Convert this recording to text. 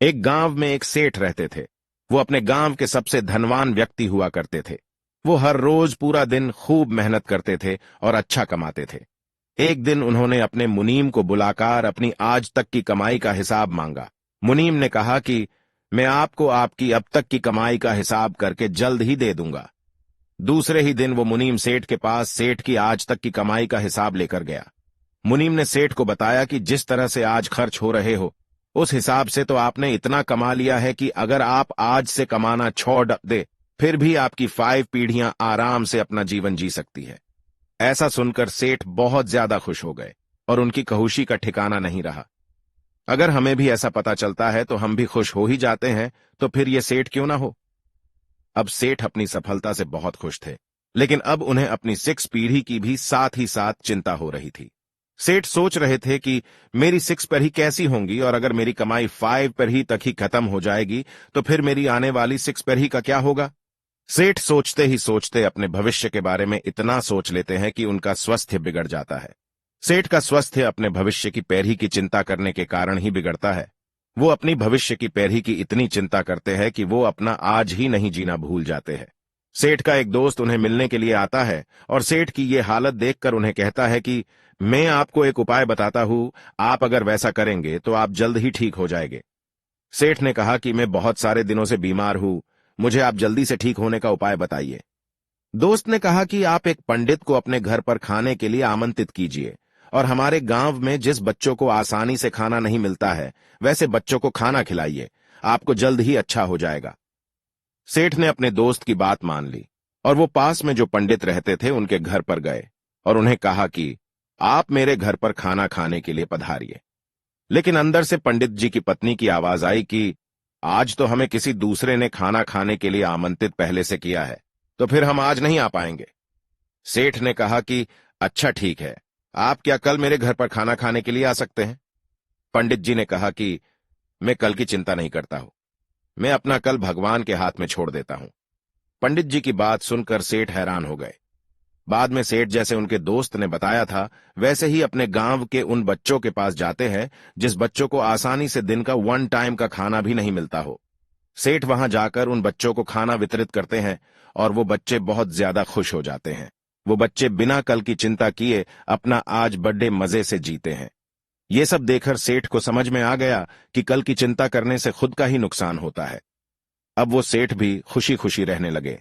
एक गांव में एक सेठ रहते थे। वो अपने गांव के सबसे धनवान व्यक्ति हुआ करते थे। वो हर रोज पूरा दिन खूब मेहनत करते थे और अच्छा कमाते थे। एक दिन उन्होंने अपने मुनीम को बुलाकर अपनी आज तक की कमाई का हिसाब मांगा। मुनीम ने कहा कि मैं आपको आपकी अब तक की कमाई का हिसाब करके जल्द ही दे दूंगा। दूसरे ही दिन वो मुनीम सेठ के पास सेठ की आज तक की कमाई का हिसाब लेकर गया। मुनीम ने सेठ को बताया कि जिस तरह से आज खर्च हो रहे हो, उस हिसाब से तो आपने इतना कमा लिया है कि अगर आप आज से कमाना छोड़ दे, फिर भी आपकी 5 पीढ़ियां आराम से अपना जीवन जी सकती है। ऐसा सुनकर सेठ बहुत ज्यादा खुश हो गए और उनकी खुशी का ठिकाना नहीं रहा। अगर हमें भी ऐसा पता चलता है तो हम भी खुश हो ही जाते हैं, तो फिर ये सेठ क्यों ना हो। अब सेठ अपनी सफलता से बहुत खुश थे, लेकिन अब उन्हें अपनी 6 पीढ़ी की भी साथ ही साथ चिंता हो रही थी। सेठ सोच रहे थे कि मेरी 6 पर ही कैसी होंगी, और अगर मेरी कमाई 5 पर ही तक ही खत्म हो जाएगी तो फिर मेरी आने वाली 6 पर ही का क्या होगा। सेठ सोचते ही सोचते अपने भविष्य के बारे में इतना सोच लेते हैं कि उनका स्वास्थ्य बिगड़ जाता है। सेठ का स्वास्थ्य अपने भविष्य की पैरवी की चिंता करने के कारण ही बिगड़ता है। वो अपनी भविष्य की पैरवी की इतनी चिंता करते हैं कि वो अपना आज ही नहीं जीना भूल जाते हैं। सेठ का एक दोस्त उन्हें मिलने के लिए आता है और सेठ की ये हालत देखकर उन्हें कहता है कि मैं आपको एक उपाय बताता हूं, आप अगर वैसा करेंगे तो आप जल्द ही ठीक हो जाएंगे। सेठ ने कहा कि मैं बहुत सारे दिनों से बीमार हूं, मुझे आप जल्दी से ठीक होने का उपाय बताइए। दोस्त ने कहा कि आप एक पंडित को अपने घर पर खाने के लिए आमंत्रित कीजिए, और हमारे गांव में जिस बच्चों को आसानी से खाना नहीं मिलता है, वैसे बच्चों को खाना खिलाइए, आपको जल्द ही अच्छा हो जाएगा। सेठ ने अपने दोस्त की बात मान ली और वो पास में जो पंडित रहते थे उनके घर पर गए और उन्हें कहा कि आप मेरे घर पर खाना खाने के लिए पधारिए। लेकिन अंदर से पंडित जी की पत्नी की आवाज आई कि आज तो हमें किसी दूसरे ने खाना खाने के लिए आमंत्रित पहले से किया है, तो फिर हम आज नहीं आ पाएंगे। सेठ ने कहा कि अच्छा ठीक है, आप क्या कल मेरे घर पर खाना खाने के लिए आ सकते हैं। पंडित जी ने कहा कि मैं कल की चिंता नहीं करता हूं, मैं अपना कल भगवान के हाथ में छोड़ देता हूं। पंडित जी की बात सुनकर सेठ हैरान हो गए। बाद में सेठ जैसे उनके दोस्त ने बताया था, वैसे ही अपने गांव के उन बच्चों के पास जाते हैं जिस बच्चों को आसानी से दिन का 1 टाइम का खाना भी नहीं मिलता हो। सेठ वहां जाकर उन बच्चों को खाना वितरित करते हैं और वो बच्चे बहुत ज्यादा खुश हो जाते हैं। वो बच्चे बिना कल की चिंता किए अपना आज बड़े मजे से जीते हैं। ये सब देखकर सेठ को समझ में आ गया कि कल की चिंता करने से खुद का ही नुकसान होता है। अब वो सेठ भी खुशी खुशी रहने लगे।